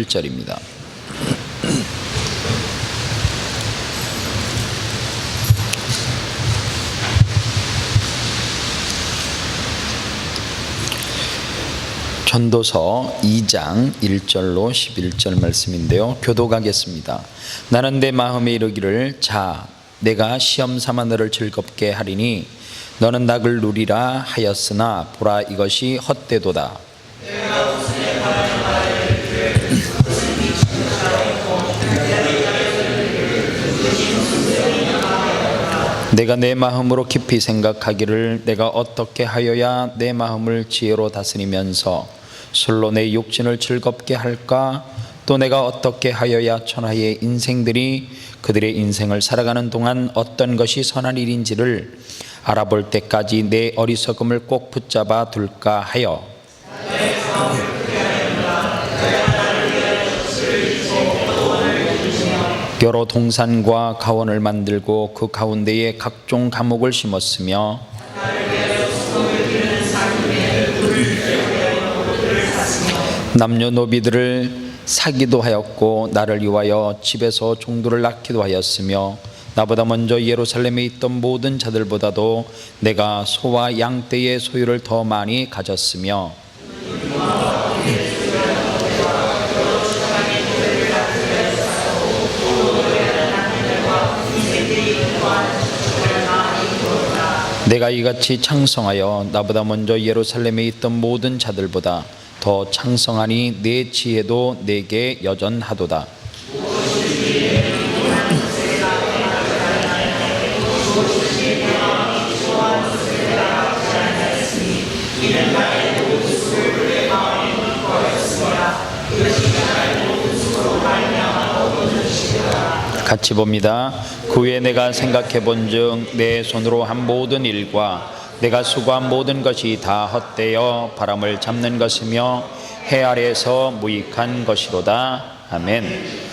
1절입니다. 전도서 2장 1절로 11절 말씀인데요. 교독하겠습니다. 나는 내 마음에 이르기를 자 내가 시험 삼아 너를 즐겁게 하리니 너는 낙을 누리라 하였으나 보라 이것이 헛되도다. 내가 내 마음으로 깊이 생각하기를 내가 어떻게 하여야 내 마음을 지혜로 다스리면서 술로 내 육신을 즐겁게 할까? 또 내가 어떻게 하여야 천하의 인생들이 그들의 인생을 살아가는 동안 어떤 것이 선한 일인지를 알아볼 때까지 내 어리석음을 꼭 붙잡아 둘까 하여 여러 동산과 가원을 만들고 그 가운데에 각종 과목을 심었으며 남녀노비들을 사기도 하였고 나를 위하여 집에서 종들을 낳기도 하였으며 나보다 먼저 예루살렘에 있던 모든 자들보다도 내가 소와 양떼의 소유를 더 많이 가졌으며 내가 이같이 창성하여 나보다 먼저 예루살렘에 있던 모든 자들보다 더 창성하니 내 지혜도 내게 여전하도다. 같이 봅니다. 그 후에 내가 생각해 본즉 내 손으로 한 모든 일과 내가 수고한 모든 것이 다 헛되어 바람을 잡는 것이며 해 아래에서 무익한 것이로다. 아멘.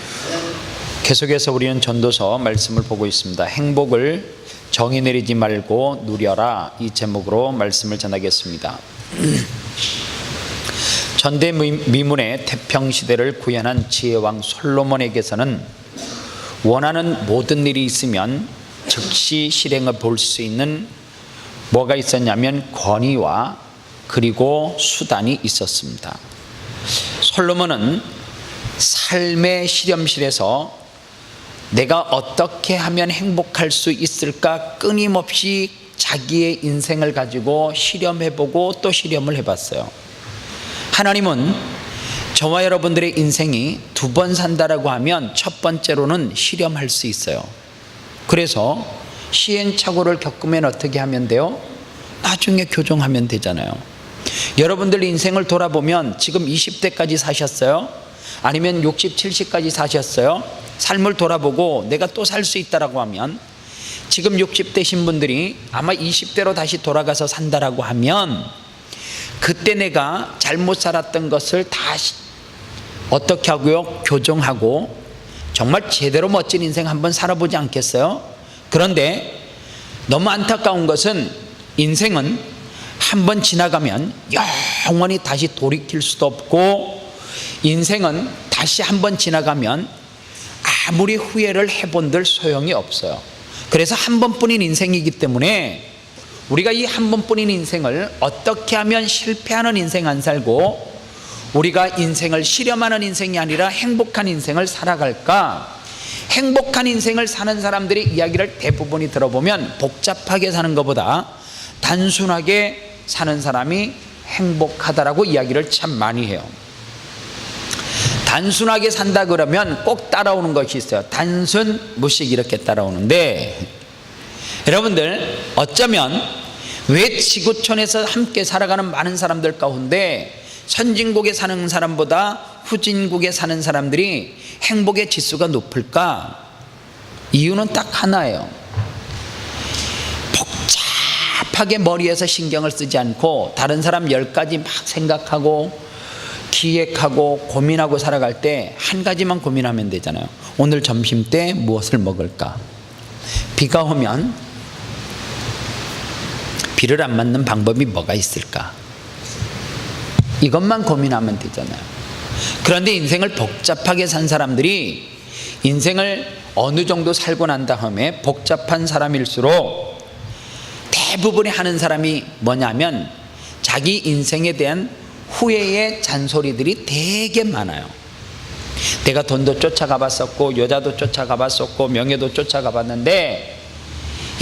계속해서 우리는 전도서 말씀을 보고 있습니다. 행복을 정의 내리지 말고 누려라, 이 제목으로 말씀을 전하겠습니다. 전대미문의 태평시대를 구현한 지혜왕 솔로몬에게서는 원하는 모든 일이 있으면 즉시 실행을 볼 수 있는 뭐가 있었냐면 권위와 그리고 수단이 있었습니다. 솔로몬은 삶의 실험실에서 내가 어떻게 하면 행복할 수 있을까 끊임없이 자기의 인생을 가지고 실험해보고 또 실험을 해봤어요. 하나님은 저와 여러분들의 인생이 두 번 산다라고 하면 첫 번째로는 실험할 수 있어요. 그래서 시행착오를 겪으면 어떻게 하면 돼요? 나중에 교정하면 되잖아요. 여러분들 인생을 돌아보면 지금 20대까지 사셨어요? 아니면 60, 70까지 사셨어요? 삶을 돌아보고 내가 또 살 수 있다라고 하면 지금 60대신 분들이 아마 20대로 다시 돌아가서 산다라고 하면 그때 내가 잘못 살았던 것을 다시 어떻게 하고요? 교정하고 정말 제대로 멋진 인생 한번 살아보지 않겠어요? 그런데 너무 안타까운 것은 인생은 한번 지나가면 영원히 다시 돌이킬 수도 없고 인생은 다시 한번 지나가면 아무리 후회를 해본들 소용이 없어요. 그래서 한 번뿐인 인생이기 때문에 우리가 이 한 번뿐인 인생을 어떻게 하면 실패하는 인생 안 살고 우리가 인생을 실험하는 인생이 아니라 행복한 인생을 살아갈까? 행복한 인생을 사는 사람들의 이야기를 대부분이 들어보면 복잡하게 사는 것보다 단순하게 사는 사람이 행복하다라고 이야기를 참 많이 해요. 단순하게 산다 그러면 꼭 따라오는 것이 있어요. 단순 무식 이렇게 따라오는데 여러분들 어쩌면 왜 지구촌에서 함께 살아가는 많은 사람들 가운데 선진국에 사는 사람보다 후진국에 사는 사람들이 행복의 지수가 높을까? 이유는 딱 하나예요. 복잡하게 머리에서 신경을 쓰지 않고 다른 사람 10가지 막 생각하고 기획하고 고민하고 살아갈 때 한 가지만 고민하면 되잖아요. 오늘 점심 때 무엇을 먹을까? 비가 오면 비를 안 맞는 방법이 뭐가 있을까? 이것만 고민하면 되잖아요. 그런데 인생을 복잡하게 산 사람들이 인생을 어느 정도 살고 난 다음에 복잡한 사람일수록 대부분이 하는 사람이 뭐냐면 자기 인생에 대한 후회의 잔소리들이 되게 많아요. 내가 돈도 쫓아가 봤었고 여자도 쫓아가 봤었고 명예도 쫓아가 봤는데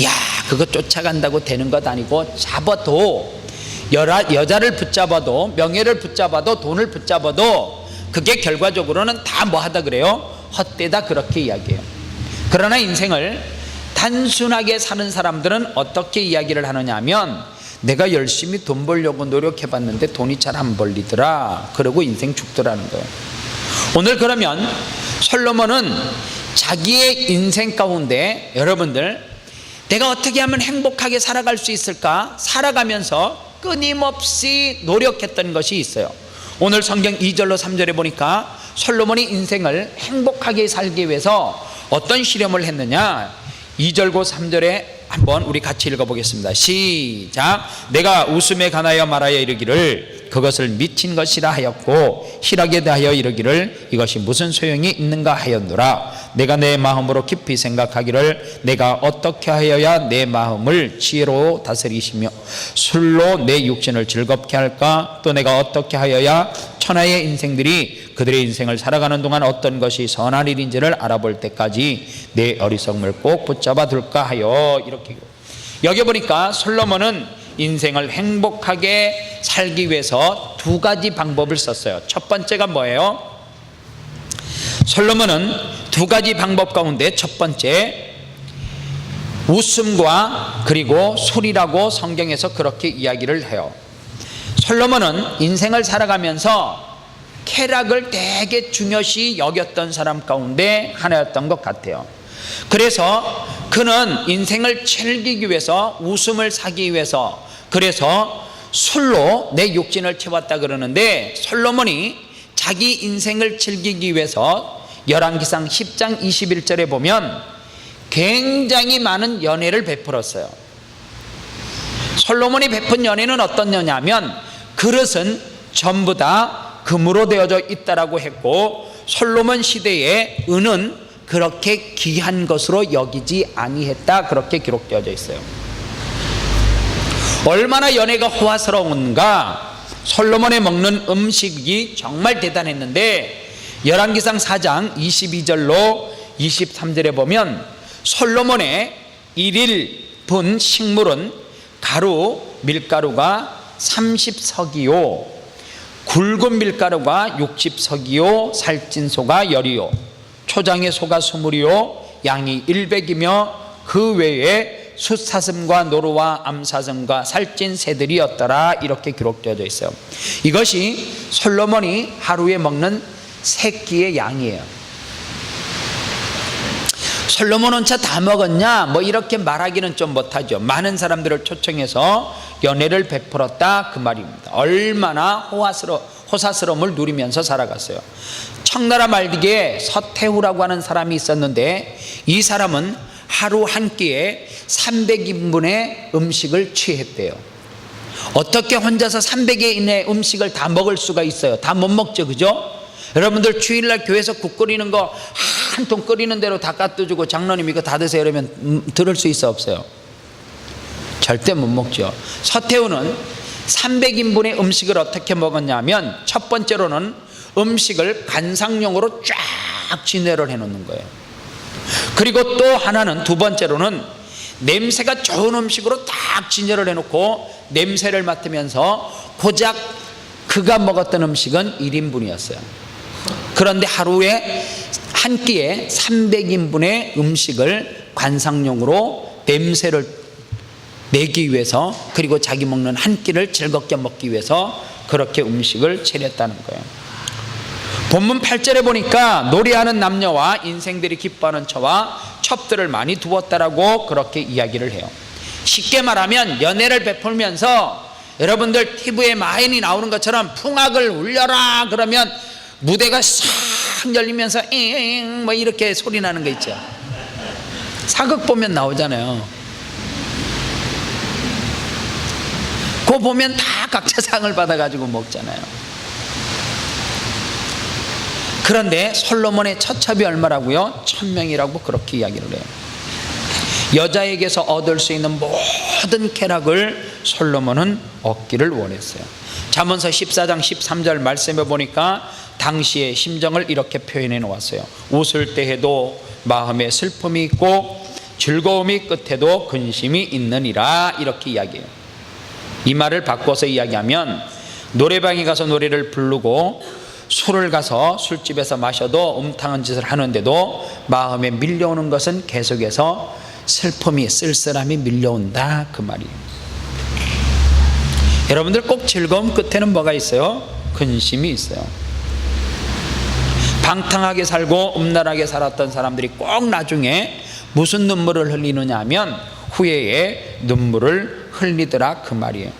야, 그거 쫓아간다고 되는 것 아니고 잡아도 여자를 붙잡아도 명예를 붙잡아도 돈을 붙잡아도 그게 결과적으로는 다 뭐 하다 그래요? 헛되다, 그렇게 이야기해요. 그러나 인생을 단순하게 사는 사람들은 어떻게 이야기를 하느냐 하면 내가 열심히 돈 벌려고 노력해 봤는데 돈이 잘 안 벌리더라, 그러고 인생 죽더라는 거예요. 오늘 그러면 솔로몬은 자기의 인생 가운데 여러분들 내가 어떻게 하면 행복하게 살아갈 수 있을까 살아가면서 끊임없이 노력했던 것이 있어요. 오늘 성경 2절로 3절에 보니까 솔로몬이 인생을 행복하게 살기 위해서 어떤 실험을 했느냐, 2절고 3절에 한번 우리 같이 읽어보겠습니다. 시작. 내가 웃음에 관하여 말하여 이르기를 그것을 미친 것이라 하였고 희락에 대하여 이르기를 이것이 무슨 소용이 있는가 하였노라. 내가 내 마음으로 깊이 생각하기를 내가 어떻게 하여야 내 마음을 지혜로 다스리시며 술로 내 육신을 즐겁게 할까. 또 내가 어떻게 하여야 천하의 인생들이 그들의 인생을 살아가는 동안 어떤 것이 선한 일인지를 알아볼 때까지 내 어리석음을 꼭 붙잡아 둘까 하여. 이렇게 여기 보니까 솔로몬은 인생을 행복하게 살기 위해서 두 가지 방법을 썼어요. 첫 번째가 뭐예요? 솔로몬은 두 가지 방법 가운데 첫 번째 웃음과 그리고 술이라고 성경에서 그렇게 이야기를 해요. 솔로몬은 인생을 살아가면서 쾌락을 되게 중요시 여겼던 사람 가운데 하나였던 것 같아요. 그래서 그는 인생을 즐기기 위해서 웃음을 사기 위해서 그래서 술로 내 육신을 채웠다 그러는데 솔로몬이 자기 인생을 즐기기 위해서 열왕기상 10장 21절에 보면 굉장히 많은 연회를 베풀었어요. 솔로몬이 베푼 연회는 어떤 연회냐면 그릇은 전부 다 금으로 되어져 있다라고 했고 솔로몬 시대에 은은 그렇게 귀한 것으로 여기지 아니했다, 그렇게 기록되어져 있어요. 얼마나 연회가 호화스러운가. 솔로몬이 먹는 음식이 정말 대단했는데 열왕기상 4장 22절로 23절에 보면 솔로몬의 1일 식물은 가루, 밀가루가 30석이요 굵은 밀가루가 60석이요 살찐 소가 10이요 초장의 소가 20이요 양이 100이며 그 외에 숫사슴과 노루와 암사슴과 살찐 새들이었더라, 이렇게 기록되어져 있어요. 이것이 솔로몬이 하루에 먹는 3끼의 양이에요. 솔로몬 혼자 다 먹었냐 뭐 이렇게 말하기는 좀 못하죠. 많은 사람들을 초청해서 연회를 베풀었다, 그 말입니다. 얼마나 호사스러움을 누리면서 살아갔어요. 청나라 말기에 서태후라고 하는 사람이 있었는데 이 사람은 하루 한 끼에 300인분의 음식을 취했대요. 어떻게 혼자서 300인의 음식을 다 먹을 수가 있어요? 다 못 먹죠, 그죠? 여러분들 주일날 교회에서 국 끓이는 거 한 통 끓이는 대로 다 갖다 주고 장로님 이거 다 드세요 이러면 들을 수 있어 없어요? 절대 못 먹죠. 서태후는 300인분의 음식을 어떻게 먹었냐면 첫 번째로는 음식을 관상용으로 쫙 진열을 해놓는 거예요. 그리고 또 하나는 두 번째로는 냄새가 좋은 음식으로 딱 진열을 해놓고 냄새를 맡으면서 고작 그가 먹었던 음식은 1인분이었어요. 그런데 하루에 한 끼에 300인분의 음식을 관상용으로 냄새를 내기 위해서 그리고 자기 먹는 한 끼를 즐겁게 먹기 위해서 그렇게 음식을 차렸다는 거예요. 본문 8절에 보니까 노래하는 남녀와 인생들이 기뻐하는 처와 첩들을 많이 두었다라고 그렇게 이야기를 해요. 쉽게 말하면 연회를 베풀면서 여러분들 TV에 많이 나오는 것처럼 풍악을 울려라 그러면 무대가 싹 열리면서 잉 뭐 이렇게 소리 나는 거 있죠. 사극 보면 나오잖아요. 그거 보면 다 각자 상을 받아가지고 먹잖아요. 그런데 솔로몬의 처첩이 얼마라고요? 1000명이라고 그렇게 이야기를 해요. 여자에게서 얻을 수 있는 모든 쾌락을 솔로몬은 얻기를 원했어요. 잠언서 14장 13절 말씀해 보니까 당시의 심정을 이렇게 표현해 놓았어요. 웃을 때에도 마음에 슬픔이 있고 즐거움이 끝에도 근심이 있느니라, 이렇게 이야기해요. 이 말을 바꿔서 이야기하면 노래방에 가서 노래를 부르고 술을 가서 술집에서 마셔도 음탕한 짓을 하는데도 마음에 밀려오는 것은 계속해서 슬픔이, 쓸쓸함이 밀려온다, 그 말이에요. 여러분들 꼭 즐거움 끝에는 뭐가 있어요? 근심이 있어요. 방탕하게 살고 음란하게 살았던 사람들이 꼭 나중에 무슨 눈물을 흘리느냐 하면 후회의 눈물을 흘리더라, 그 말이에요.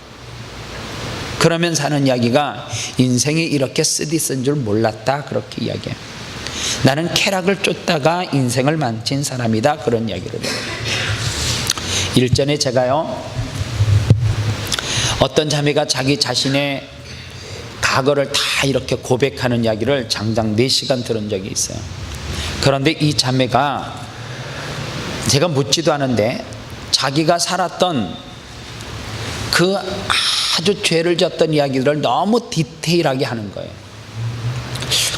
그러면서 하는 이야기가 인생이 이렇게 쓰디쓴 줄 몰랐다, 그렇게 이야기해요. 나는 쾌락을 쫓다가 인생을 망친 사람이다, 그런 이야기를 해요. 일전에 제가요, 어떤 자매가 자기 자신의 과거를 다 이렇게 고백하는 이야기를 장장 4시간 들은 적이 있어요. 그런데 이 자매가, 제가 묻지도 않은데 자기가 살았던 그 아주 죄를 졌던 이야기들을 너무 디테일하게 하는 거예요.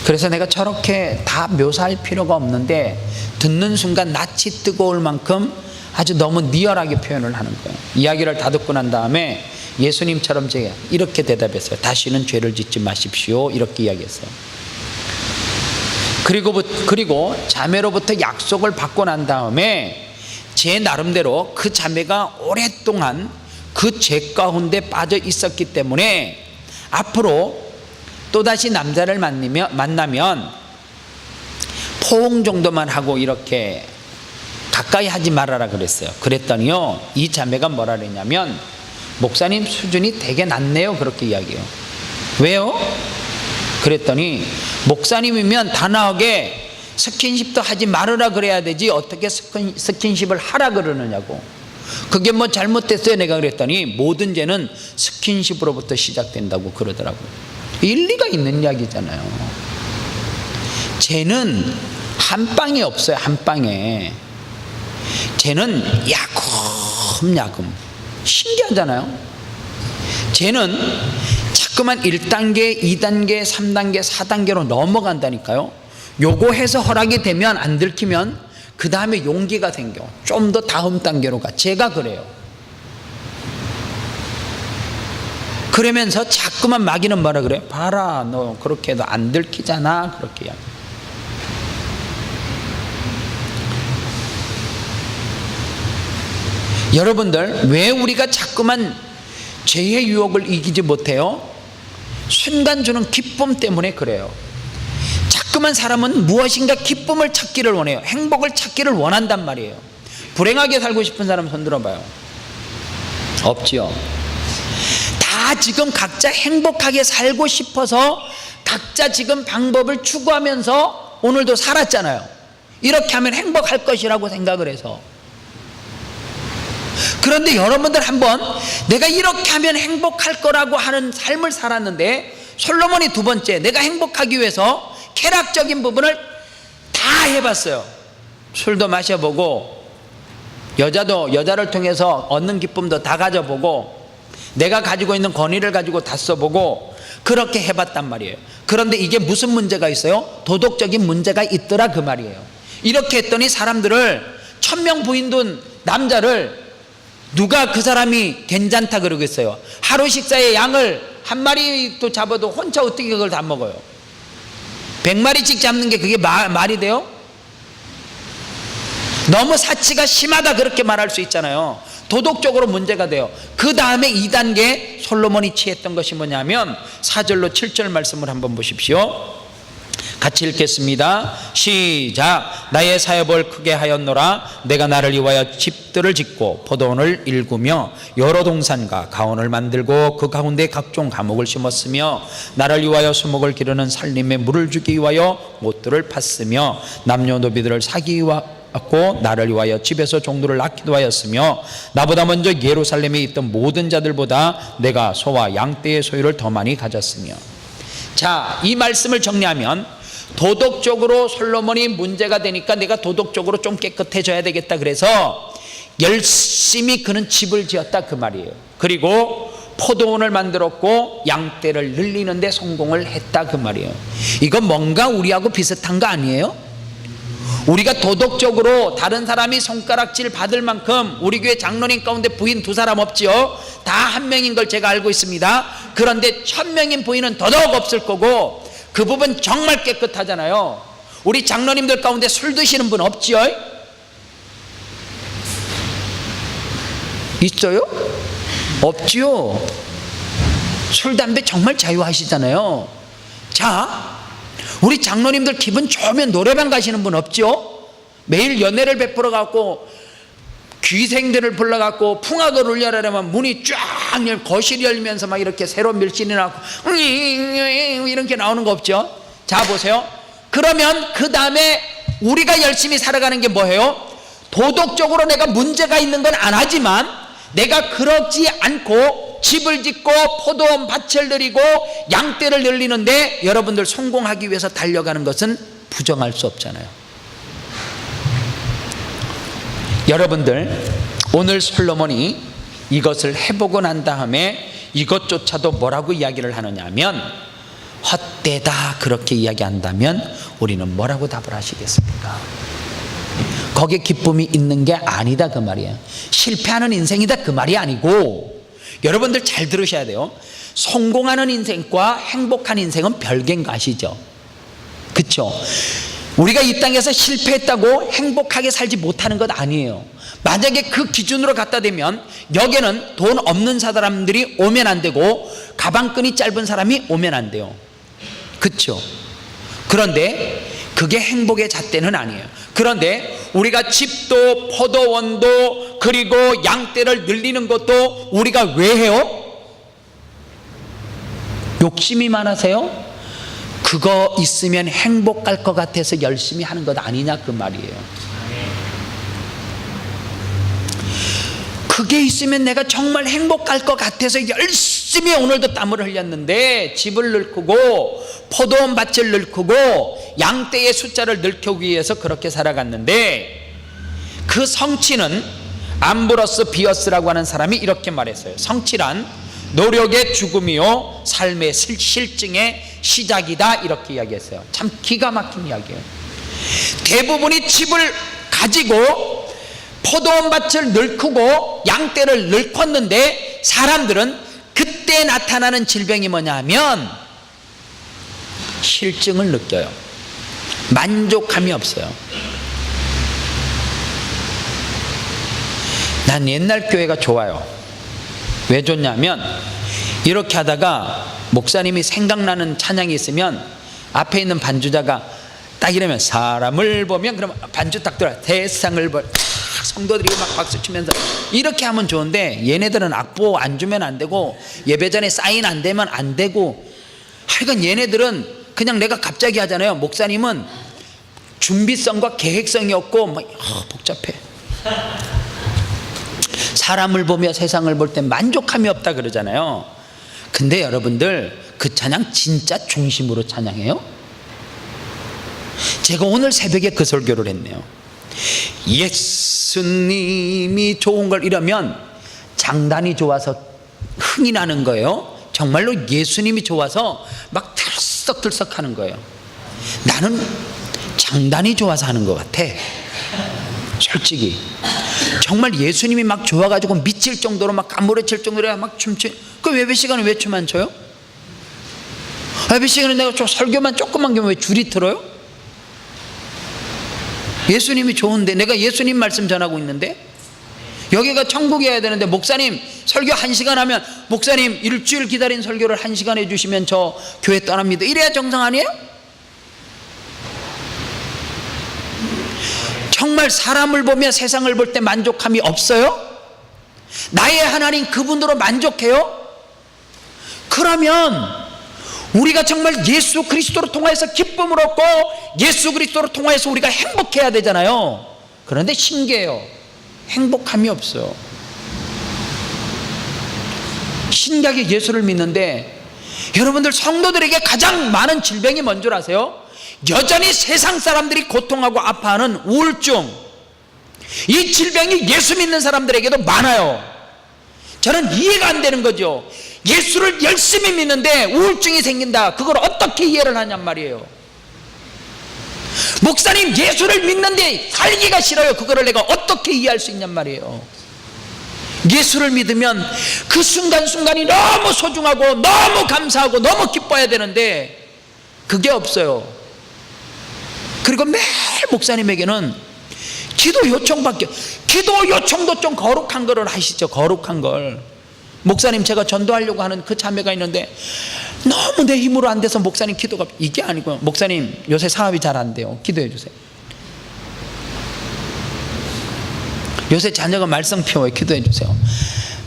그래서 내가 저렇게 다 묘사할 필요가 없는데 듣는 순간 낯이 뜨거울 만큼 아주 너무 리얼하게 표현을 하는 거예요. 이야기를 다 듣고 난 다음에 예수님처럼 제가 이렇게 대답했어요. 다시는 죄를 짓지 마십시오, 이렇게 이야기했어요. 그리고 자매로부터 약속을 받고 난 다음에 제 나름대로 그 자매가 오랫동안 그 죄 가운데 빠져 있었기 때문에 앞으로 또다시 남자를 만나면 포옹 정도만 하고 이렇게 가까이 하지 말아라 그랬어요. 그랬더니요, 이 자매가 뭐라 그랬냐면, 목사님 수준이 되게 낮네요, 그렇게 이야기해요. 왜요? 그랬더니 목사님이면 단호하게 스킨십도 하지 말으라 그래야 되지 어떻게 스킨십을 하라 그러느냐고. 그게 뭐 잘못됐어요 내가 그랬더니 모든 죄는 스킨십으로부터 시작된다고 그러더라고요. 일리가 있는 이야기잖아요. 죄는 한 방에 없어요. 한 방에. 죄는 야금야금. 신기하잖아요. 죄는 자꾸만 1단계, 2단계, 3단계, 4단계로 넘어간다니까요. 요거 해서 허락이 되면, 안 들키면 그 다음에 용기가 생겨. 좀 더 다음 단계로 가. 제가 그래요. 그러면서 자꾸만 마귀는 뭐라 그래? 봐라, 너 그렇게 해도 안 들키잖아, 그렇게 이야기. 여러분들, 왜 우리가 자꾸만 죄의 유혹을 이기지 못해요? 순간 주는 기쁨 때문에 그래요. 자꾸만 사람은 무엇인가 기쁨을 찾기를 원해요. 행복을 찾기를 원한단 말이에요. 불행하게 살고 싶은 사람 손 들어봐요. 없지요. 다 지금 각자 행복하게 살고 싶어서 각자 지금 방법을 추구하면서 오늘도 살았잖아요. 이렇게 하면 행복할 것이라고 생각을 해서. 그런데 여러분들 한번 내가 이렇게 하면 행복할 거라고 하는 삶을 살았는데, 솔로몬이 두 번째, 내가 행복하기 위해서 쾌락적인 부분을 다 해봤어요. 술도 마셔보고, 여자를 통해서 얻는 기쁨도 다 가져보고, 내가 가지고 있는 권위를 가지고 다 써보고, 그렇게 해봤단 말이에요. 그런데 이게 무슨 문제가 있어요? 도덕적인 문제가 있더라, 그 말이에요. 이렇게 했더니 사람들을 1000명 부인 둔 남자를 누가 그 사람이 괜찮다 그러겠어요? 하루 식사에 양을 한 마리도 잡아도 혼자 어떻게 그걸 다 먹어요? 100마리씩 잡는 게 그게 말이 돼요? 너무 사치가 심하다 그렇게 말할 수 있잖아요. 도덕적으로 문제가 돼요. 그 다음에 2단계 솔로몬이 취했던 것이 뭐냐면 4절로 7절 말씀을 한번 보십시오. 같이 읽겠습니다. 시작. 나의 사업을 크게 하였노라. 내가 나를 위하여 집들을 짓고 포도원을 일구며 여러 동산과 가온을 만들고 그 가운데 각종 과목을 심었으며 나를 위하여 수목을 기르는 살림에 물을 주기 위하여 못들을 팠으며 남녀노비들을 사기 위하고 나를 위하여 집에서 종들을 낳기도 하였으며 나보다 먼저 예루살렘에 있던 모든 자들보다 내가 소와 양떼의 소유를 더 많이 가졌으며. 자, 이 말씀을 정리하면 도덕적으로 솔로몬이 문제가 되니까 내가 도덕적으로 좀 깨끗해져야 되겠다 그래서 열심히 그는 집을 지었다 그 말이에요. 그리고 포도원을 만들었고 양떼를 늘리는데 성공을 했다 그 말이에요. 이건 뭔가 우리하고 비슷한 거 아니에요? 우리가 도덕적으로 다른 사람이 손가락질 받을 만큼 우리 교회 장로님 가운데 부인 2사람 없지요? 다 1명인 걸 제가 알고 있습니다. 그런데 1000명인 부인은 더더욱 없을 거고 그 부분 정말 깨끗하잖아요. 우리 장로님들 가운데 술 드시는 분 없지요? 있어요? 없지요. 술 담배 정말 자유하시잖아요. 자, 우리 장로님들 기분 좋으면 노래방 가시는 분 없죠? 매일 연애를 베풀어 갖고 귀생들을 불러 갖고 풍악을 울려라면 문이 쫙 거실이 열리면서 막 이렇게 새로운 밀신이 나고 이렇게 나오는 거 없죠? 자 보세요. 그러면 그 다음에 우리가 열심히 살아가는 게 뭐예요? 도덕적으로 내가 문제가 있는 건 안 하지만 내가 그러지 않고 집을 짓고 포도원 밭을 늘리고 양떼를 늘리는데 여러분들 성공하기 위해서 달려가는 것은 부정할 수 없잖아요. 여러분들 오늘 솔로몬이 이것을 해보고 난 다음에 이것조차도 뭐라고 이야기를 하느냐 하면 헛되다 그렇게 이야기한다면 우리는 뭐라고 답을 하시겠습니까? 거기에 기쁨이 있는 게 아니다 그 말이에요. 실패하는 인생이다 그 말이 아니고 여러분들 잘 들으셔야 돼요. 성공하는 인생과 행복한 인생은 별개인 거 아시죠? 그렇죠? 우리가 이 땅에서 실패했다고 행복하게 살지 못하는 것 아니에요. 만약에 그 기준으로 갖다 대면 여기는 돈 없는 사람들이 오면 안 되고 가방끈이 짧은 사람이 오면 안 돼요. 그렇죠? 그런데 그게 행복의 잣대는 아니에요. 그런데 우리가 집도 포도원도 그리고 양떼를 늘리는 것도 우리가 왜 해요? 욕심이 많아서요? 그거 있으면 행복할 것 같아서 열심히 하는 것 아니냐 그 말이에요. 그게 있으면 내가 정말 행복할 것 같아서 열심히 오늘도 땀을 흘렸는데 집을 늙히고 포도원 밭을 늙히고 양떼의 숫자를 늙히기 위해서 그렇게 살아갔는데 그 성취는 암브로스 비어스라고 하는 사람이 이렇게 말했어요. 성취란 노력의 죽음이요 삶의 실증의 시작이다 이렇게 이야기했어요. 참 기가 막힌 이야기예요. 대부분이 집을 가지고 포도원 밭을 늙히고 양떼를 늙혔는데 사람들은 그때 나타나는 질병이 뭐냐 하면 실증을 느껴요. 만족감이 없어요. 난 옛날 교회가 좋아요. 왜 좋냐면 이렇게 하다가 목사님이 생각나는 찬양이 있으면 앞에 있는 반주자가 딱 이러면 사람을 보면 그러면 반주 딱 들어 세상을 볼 성도들이 막 박수 치면서 이렇게 하면 좋은데 얘네들은 악보 안 주면 안 되고 예배 전에 사인 안 되면 안 되고 하여간 얘네들은 그냥 내가 갑자기 하잖아요. 목사님은 준비성과 계획성이 없고 막 복잡해. 사람을 보며 세상을 볼 때 만족함이 없다 그러잖아요. 근데 여러분들 그 찬양 진짜 중심으로 찬양해요? 제가 오늘 새벽에 그 설교를 했네요. 예수님이 좋은 걸 이러면 장단이 좋아서 흥이 나는 거예요. 정말로 예수님이 좋아서 막 들썩들썩 하는 거예요. 나는 장단이 좋아서 하는 것 같아. 솔직히 정말 예수님이 막 좋아가지고 미칠 정도로 막 까무러칠 정도로 막 춤추. 그 예배 시간에 왜 춤 안 춰요? 예배 시간에 내가 설교만 조금만 하면 왜 줄이 틀어요? 예수님이 좋은데 내가 예수님 말씀 전하고 있는데 여기가 천국이어야 되는데 목사님 설교 1시간 하면 목사님 일주일 기다린 설교를 1시간 해주시면 저 교회 떠납니다. 이래야 정상 아니에요? 정말 사람을 보며 세상을 볼 때 만족함이 없어요? 나의 하나님 그분으로 만족해요? 그러면 우리가 정말 예수 그리스도로 통하여서 기쁨을 얻고 예수 그리스도로 통하여서 우리가 행복해야 되잖아요. 그런데 신기해요. 행복함이 없어요. 신기하게 예수를 믿는데 여러분들 성도들에게 가장 많은 질병이 뭔 줄 아세요? 여전히 세상 사람들이 고통하고 아파하는 우울증, 이 질병이 예수 믿는 사람들에게도 많아요. 저는 이해가 안 되는 거죠. 예수를 열심히 믿는데 우울증이 생긴다. 그걸 어떻게 이해를 하냔 말이에요. 목사님, 예수를 믿는데 살기가 싫어요. 그거를 내가 어떻게 이해할 수 있냔 말이에요. 예수를 믿으면 그 순간순간이 너무 소중하고 너무 감사하고 너무 기뻐야 되는데 그게 없어요. 그리고 매일 목사님에게는 기도 요청밖에, 기도 요청도 좀 거룩한 거를 하시죠. 거룩한 걸. 목사님, 제가 전도하려고 하는 그 자매가 있는데 너무 내 힘으로 안 돼서 목사님 기도가, 이게 아니고요. 목사님, 요새 사업이 잘 안 돼요. 기도해 주세요. 요새 자녀가 말썽 피워요. 기도해 주세요.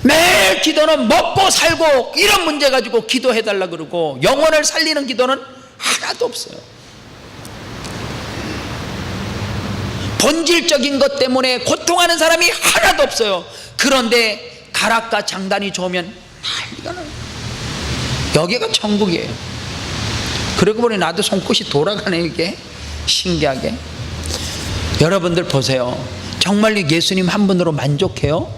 매일 기도는 먹고 살고 이런 문제 가지고 기도해 달라 그러고 영혼을 살리는 기도는 하나도 없어요. 본질적인 것 때문에 고통하는 사람이 하나도 없어요. 그런데 가락과 장단이 좋으면 난리가 나요. 여기가 천국이에요. 그러고 보니 나도 손끝이 돌아가네. 이게 신기하게. 여러분들 보세요. 정말 예수님 한 분으로 만족해요?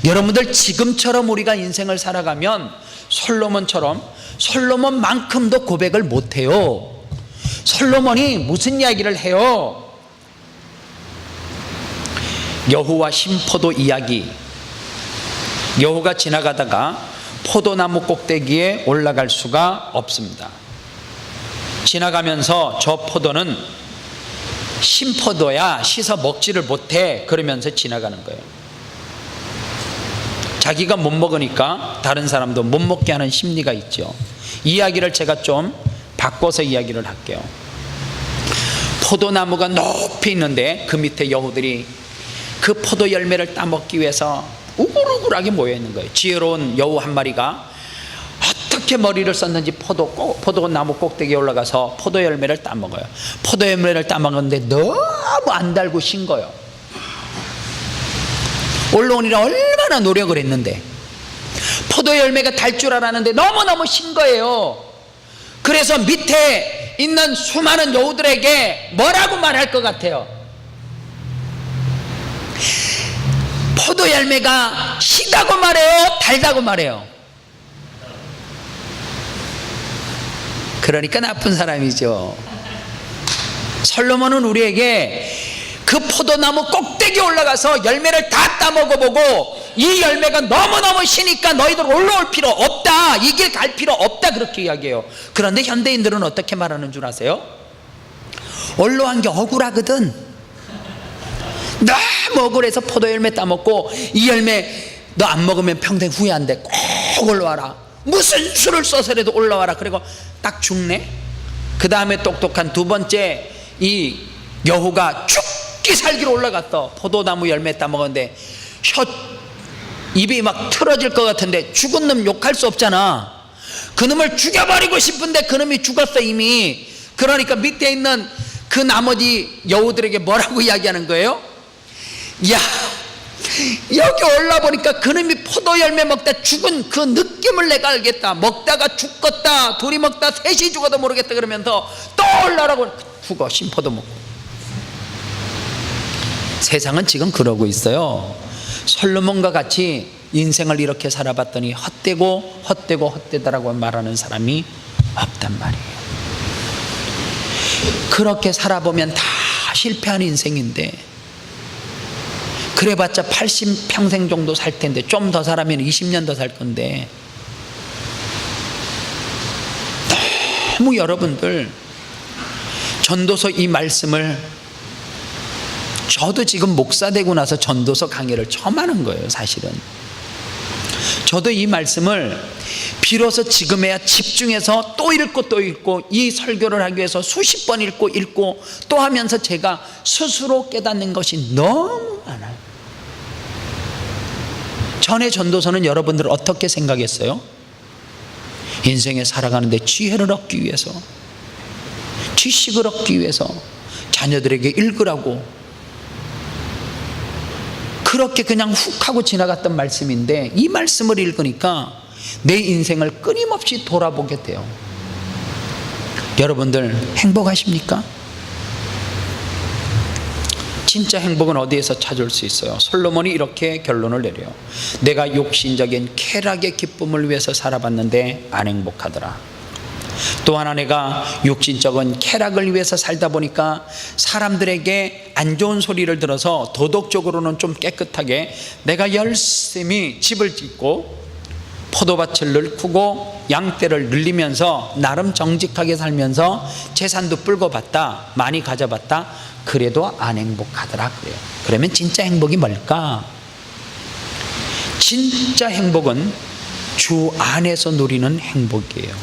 여러분들 지금처럼 우리가 인생을 살아가면 솔로몬처럼, 솔로몬만큼도 고백을 못해요. 솔로몬이 무슨 이야기를 해요? 여호와 신포도 이야기. 여호가 지나가다가 포도나무 꼭대기에 올라갈 수가 없습니다. 지나가면서 저 포도는 신포도야, 씻어 먹지를 못해, 그러면서 지나가는 거예요. 자기가 못 먹으니까 다른 사람도 못 먹게 하는 심리가 있죠. 이야기를 제가 좀 바꿔서 이야기를 할게요. 포도나무가 높이 있는데 그 밑에 여우들이 그 포도 열매를 따먹기 위해서 우글우글하게 모여 있는 거예요. 지혜로운 여우 한 마리가 어떻게 머리를 썼는지 포도나무 꼭대기에 올라가서 포도 열매를 따먹어요. 포도 열매를 따먹었는데 너무 안 달고 신 거예요. 올라오니라 얼마나 노력을 했는데 포도 열매가 달 줄 알았는데 너무너무 신 거예요. 그래서 밑에 있는 수많은 여우들에게 뭐라고 말할 것 같아요? 포도 열매가 시다고 말해요? 달다고 말해요? 그러니까 나쁜 사람이죠. 솔로몬은 우리에게 그 포도나무 꼭대기에 올라가서 열매를 다 따먹어보고 이 열매가 너무너무 시니까 너희들 올라올 필요 없다, 이 길 갈 필요 없다, 그렇게 이야기해요. 그런데 현대인들은 어떻게 말하는 줄 아세요? 올라온 게 억울하거든. 너무 억울해서 포도 열매 따먹고 이 열매 너 안 먹으면 평생 후회한대. 꼭 올라와라. 무슨 수를 써서라도 올라와라. 그리고 딱 죽네. 그 다음에 똑똑한 두 번째 이 여호가 죽기 살기로 올라갔어. 포도나무 열매 따먹었는데 입이 막 틀어질 것 같은데 죽은 놈 욕할 수 없잖아. 그 놈을 죽여버리고 싶은데 그 놈이 죽었어 이미. 그러니까 밑에 있는 그 나머지 여우들에게 뭐라고 이야기하는 거예요? 야, 여기 올라보니까 그놈이 포도 열매 먹다 죽은 그 느낌을 내가 알겠다. 먹다가 죽겠다, 둘이 먹다 셋이 죽어도 모르겠다 그러면서 또 올라라고 죽어. 신포도 먹고. 세상은 지금 그러고 있어요. 솔로몬과 같이 인생을 이렇게 살아봤더니 헛되고 헛되고 헛되다라고 말하는 사람이 없단 말이에요. 그렇게 살아보면 다 실패한 인생인데, 그래봤자 80평생 정도 살 텐데, 좀 더 살아면 20년 더 살 건데, 너무 여러분들 전도서 이 말씀을, 저도 지금 목사 되고 나서 전도서 강의를 처음 하는 거예요. 사실은 저도 이 말씀을 비로소 지금에야 집중해서 또 읽고 또 읽고 이 설교를 하기 위해서 수십 번 읽고 또 하면서 제가 스스로 깨닫는 것이 너무 많아요. 전에 전도서는 여러분들 어떻게 생각했어요? 인생에 살아가는데 지혜를 얻기 위해서, 지식을 얻기 위해서 자녀들에게 읽으라고 그렇게 그냥 훅 하고 지나갔던 말씀인데, 이 말씀을 읽으니까 내 인생을 끊임없이 돌아보게 돼요. 여러분들 행복하십니까? 진짜 행복은 어디에서 찾을 수 있어요? 솔로몬이 이렇게 결론을 내려요. 내가 육신적인 쾌락의 기쁨을 위해서 살아봤는데 안 행복하더라. 또 하나, 내가 육신적인 쾌락을 위해서 살다 보니까 사람들에게 안 좋은 소리를 들어서 도덕적으로는 좀 깨끗하게 내가 열심히 집을 짓고 포도밭을 넓히고 양떼를 늘리면서 나름 정직하게 살면서 재산도 불고 봤다, 많이 가져봤다. 그래도 안 행복하더라 그래요. 그러면 진짜 행복이 뭘까? 진짜 행복은 주 안에서 누리는 행복이에요.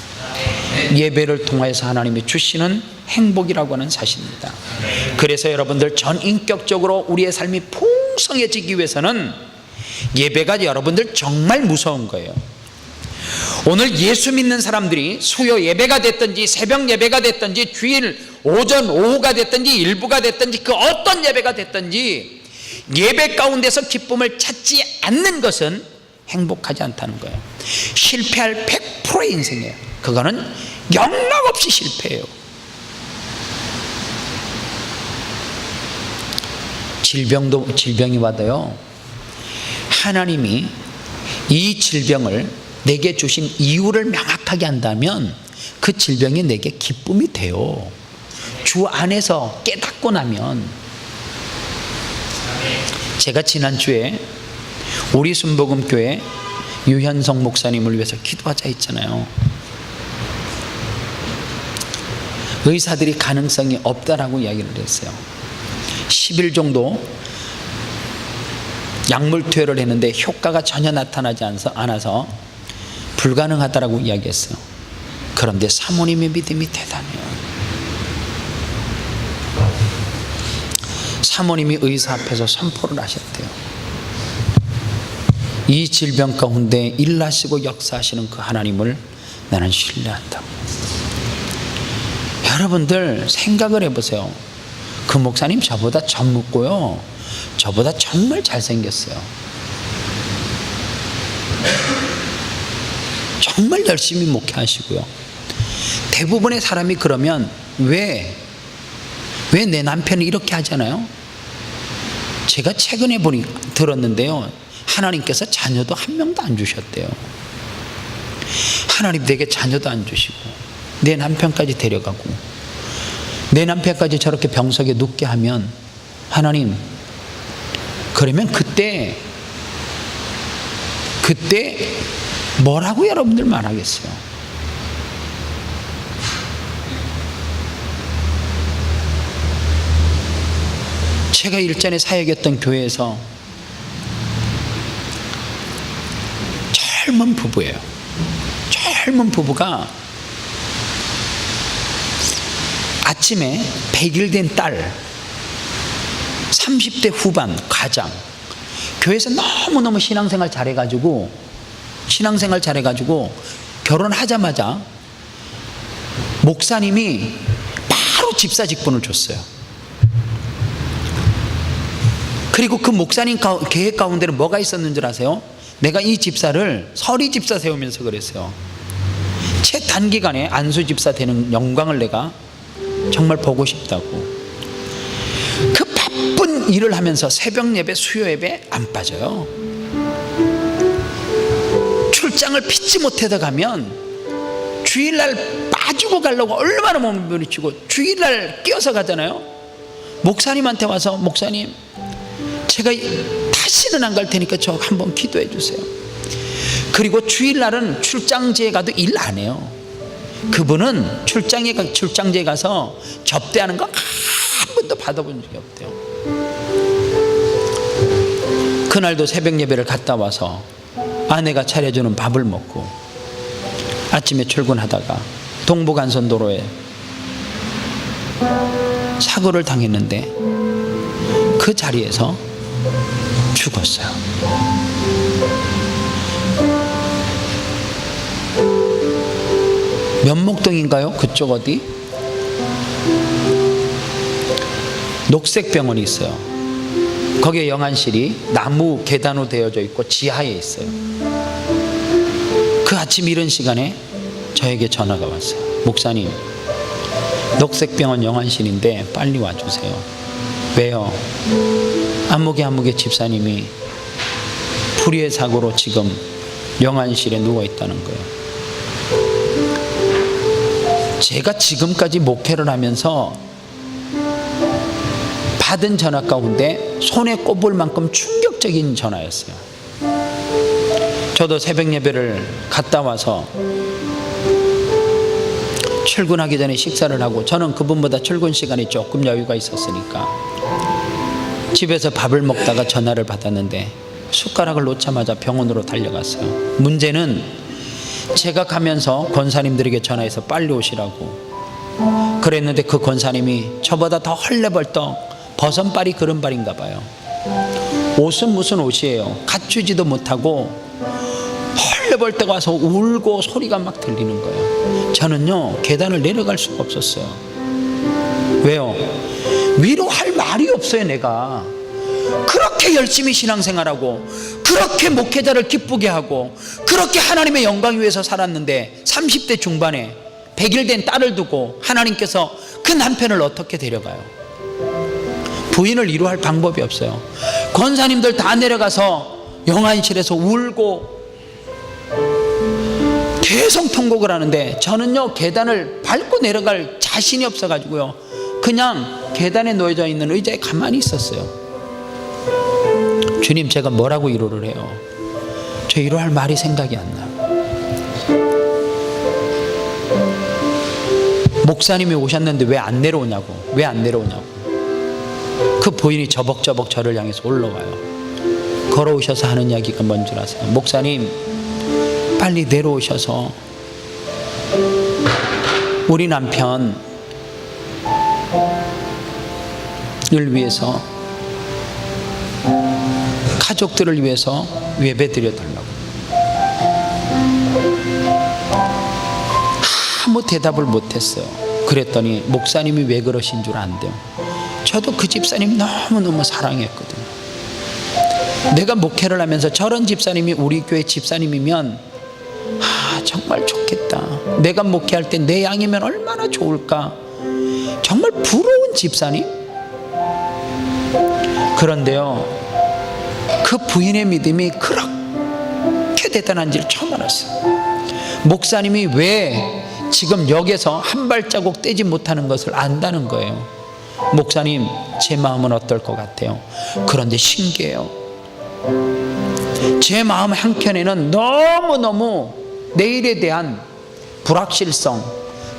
예배를 통해서 하나님이 주시는 행복이라고 하는 사실입니다. 그래서 여러분들 전인격적으로 우리의 삶이 풍성해지기 위해서는 예배가 여러분들 정말 무서운 거예요. 오늘 예수 믿는 사람들이 수요 예배가 됐든지 새벽 예배가 됐든지 주일 오전 오후가 됐든지 일부가 됐든지 그 어떤 예배가 됐든지 예배 가운데서 기쁨을 찾지 않는 것은 행복하지 않다는 거예요. 실패할 100%의 인생이에요. 그거는 영락없이 실패해요. 질병이 와도요, 하나님이 이 질병을 내게 주신 이유를 명확하게 한다면 그 질병이 내게 기쁨이 돼요. 주 안에서 깨닫고 나면. 제가 지난주에 우리 순복음교회 유현성 목사님을 위해서 기도하자 했잖아요. 의사들이 가능성이 없다라고 이야기를 했어요. 10일 정도 약물 투여를 했는데 효과가 전혀 나타나지 않아서 불가능하다라고 이야기했어요. 그런데 사모님의 믿음이 대단해요. 사모님이 의사 앞에서 선포를 하셨대요. 이 질병 가운데 일하시고 역사하시는 그 하나님을 나는 신뢰한다고. 여러분들 생각을 해보세요. 그 목사님 저보다 젊고요, 저보다 정말 잘생겼어요. 정말 열심히 목회하시고요. 대부분의 사람이 그러면 왜 내 남편이 이렇게 하잖아요. 제가 최근에 들었는데요, 하나님께서 자녀도 한 명도 안 주셨대요. 하나님 내게 자녀도 안 주시고 내 남편까지 데려가고 내 남편까지 저렇게 병석에 눕게 하면 하나님, 그러면 그때 뭐라고 여러분들 말하겠어요? 제가 일전에 사역했던 교회에서 젊은 부부예요. 젊은 부부가 아침에 100일 된 딸, 30대 후반 가장, 교회에서 너무너무 신앙생활 잘해가지고 결혼하자마자 목사님이 바로 집사 직분을 줬어요. 그리고 그 목사님 계획 가운데는 뭐가 있었는 줄 아세요? 내가 이 집사를 서리 집사 세우면서 그랬어요. 최단기간에 안수 집사 되는 영광을 내가 정말 보고 싶다고. 그 바쁜 일을 하면서 새벽 예배, 수요 예배 안 빠져요. 출장을 피치 못해다 가면 주일날 빠지고 가려고 얼마나 몸을 부딪히고 주일날 끼어서 가잖아요. 목사님한테 와서 목사님, 제가 다시는 안 갈 테니까 저 한번 기도해 주세요. 그리고 주일날은 출장지에 가도 일 안 해요. 그분은 출장지에 가서 접대하는 거 한 번도 받아본 적이 없대요. 그날도 새벽 예배를 갔다 와서 아내가 차려주는 밥을 먹고 아침에 출근하다가 동부간선도로에 사고를 당했는데 그 자리에서 죽었어요. 면목동인가요? 그쪽 어디? 녹색병원이 있어요. 거기에 영안실이 나무 계단으로 되어져 있고 지하에 있어요. 그 아침 이른 시간에 저에게 전화가 왔어요. 목사님, 녹색병원 영안실인데 빨리 와주세요. 왜요? 안목의 집사님이 불의의 사고로 지금 영안실에 누워 있다는 거예요. 제가 지금까지 목회를 하면서 받은 전화 가운데 손에 꼽을 만큼 충격적인 전화였어요. 저도 새벽 예배를 갔다 와서 출근하기 전에 식사를 하고, 저는 그분보다 출근 시간이 조금 여유가 있었으니까 집에서 밥을 먹다가 전화를 받았는데 숟가락을 놓자마자 병원으로 달려갔어요. 문제는 제가 가면서 권사님들에게 전화해서 빨리 오시라고 그랬는데 그 권사님이 저보다 더 헐레벌떡 버선발이 그른발인가 봐요. 옷은 무슨 옷이에요? 갖추지도 못하고 헐레벌떡 와서 울고 소리가 막 들리는 거예요. 저는요 계단을 내려갈 수가 없었어요. 왜요? 위로할 말이 없어요. 내가 그렇게 열심히 신앙생활하고 그렇게 목회자를 기쁘게 하고 그렇게 하나님의 영광 위해서 살았는데 30대 중반에 100일 된 딸을 두고 하나님께서 그 남편을 어떻게 데려가요? 부인을 위로할 방법이 없어요. 권사님들 다 내려가서 영안실에서 울고 계속 통곡을 하는데 저는요 계단을 밟고 내려갈 자신이 없어가지고요 그냥 계단에 놓여져 있는 의자에 가만히 있었어요. 주님, 제가 뭐라고 위로를 해요? 저 위로할 말이 생각이 안 나요. 목사님이 오셨는데 왜 안 내려오냐고. 그 부인이 저벅저벅 저를 향해서 올라와요. 걸어오셔서 하는 이야기가 뭔 줄 아세요? 목사님, 빨리 내려오셔서 우리 남편을 위해서, 가족들을 위해서 예배 드려달라고. 아무 대답을 못했어요. 그랬더니 목사님이 왜 그러신 줄 안대요. 저도 그 집사님 너무너무 사랑했거든요. 내가 목회를 하면서 저런 집사님이 우리 교회 집사님이면 정말 좋겠다. 내가 목회할 때 내 양이면 얼마나 좋을까. 정말 부러운 집사님. 그런데요 그 부인의 믿음이 그렇게 대단한지를 처음 알았어요. 목사님이 왜 지금 역에서 한 발자국 떼지 못하는 것을 안다는 거예요. 목사님, 제 마음은 어떨 것 같아요? 그런데 신기해요. 제 마음 한켠에는 너무너무 내일에 대한 불확실성,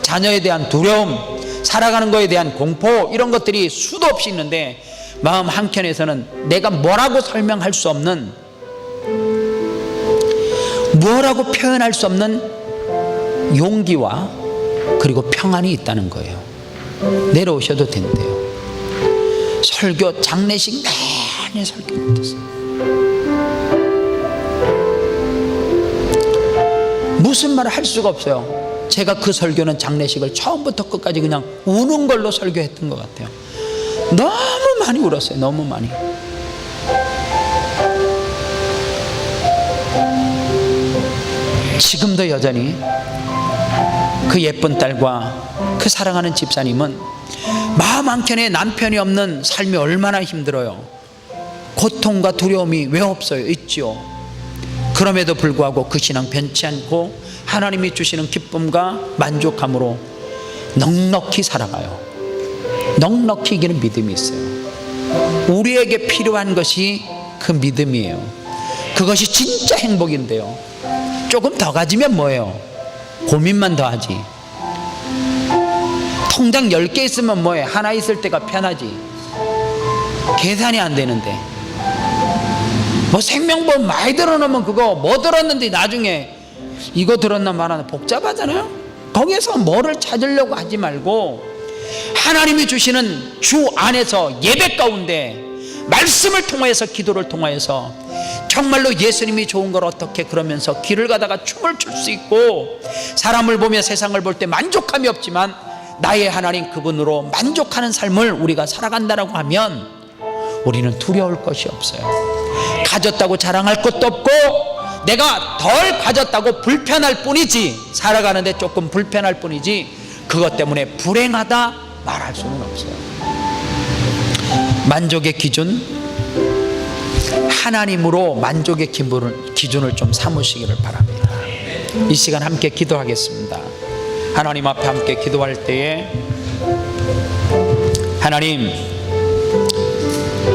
자녀에 대한 두려움, 살아가는 것에 대한 공포, 이런 것들이 수도 없이 있는데 마음 한켠에서는 내가 뭐라고 설명할 수 없는, 뭐라고 표현할 수 없는 용기와 그리고 평안이 있다는 거예요. 내려오셔도 된대요. 설교, 장례식 내내 설교 못했어요. 무슨 말을 할 수가 없어요. 제가 그 설교는 장례식을 처음부터 끝까지 그냥 우는 걸로 설교했던 것 같아요. 너무 많이 울었어요. 너무 많이. 지금도 여전히 그 예쁜 딸과 그 사랑하는 집사님은 마음 한켠에 남편이 없는 삶이 얼마나 힘들어요. 고통과 두려움이 왜 없어요? 있지요. 그럼에도 불구하고 그 신앙 변치 않고 하나님이 주시는 기쁨과 만족함으로 넉넉히 살아가요. 넉넉히 이기는 믿음이 있어요. 우리에게 필요한 것이 그 믿음이에요. 그것이 진짜 행복인데요. 조금 더 가지면 뭐예요? 고민만 더 하지. 통장 10개 있으면 뭐해? 하나 있을 때가 편하지. 계산이 안 되는데. 뭐 생명보험 많이 들어놓으면 그거 뭐 들었는데 나중에 이거 들었나 말하나 복잡하잖아요. 거기에서 뭐를 찾으려고 하지 말고 하나님이 주시는 주 안에서 예배 가운데 말씀을 통하여서, 기도를 통하여서 정말로 예수님이 좋은 걸 어떻게, 그러면서 길을 가다가 춤을 출 수 있고, 사람을 보며 세상을 볼 때 만족함이 없지만 나의 하나님 그분으로 만족하는 삶을 우리가 살아간다라고 하면 우리는 두려울 것이 없어요. 가졌다고 자랑할 것도 없고 내가 덜 가졌다고 불편할 뿐이지, 살아가는데 조금 불편할 뿐이지 그것 때문에 불행하다 말할 수는 없어요. 만족의 기준, 하나님으로 만족의 기준을 좀 삼으시기를 바랍니다. 이 시간 함께 기도하겠습니다. 하나님 앞에 함께 기도할 때에 하나님,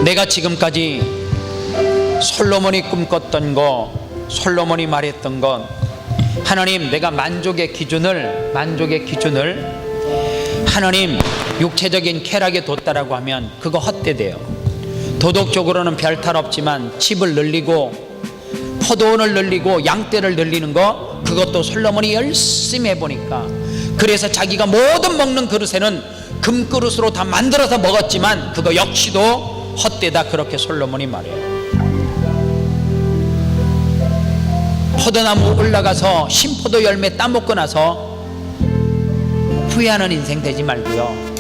내가 지금까지 솔로몬이 꿈꿨던 것, 솔로몬이 말했던 것, 하나님, 내가 만족의 기준을 하나님 육체적인 쾌락에 뒀다라고 하면 그거 헛되대요. 도덕적으로는 별 탈 없지만 집을 늘리고 포도원을 늘리고 양떼를 늘리는 거, 그것도 솔로몬이 열심히 해보니까, 그래서 자기가 모든 먹는 그릇에는 금그릇으로 다 만들어서 먹었지만 그거 역시도 헛되다, 그렇게 솔로몬이 말해요. 포도나무 올라가서 신포도 열매 따먹고 나서 후회하는 인생 되지 말고요,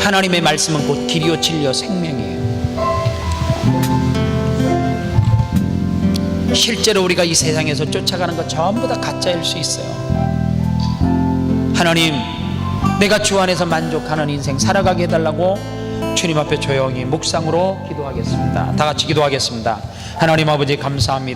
하나님의 말씀은 곧 길이요 진리요 생명이에요. 실제로 우리가 이 세상에서 쫓아가는 것 전부 다 가짜일 수 있어요. 하나님, 내가 주 안에서 만족하는 인생 살아가게 해달라고 주님 앞에 조용히 묵상으로 기도하겠습니다. 다 같이 기도하겠습니다. 하나님 아버지, 감사합니다.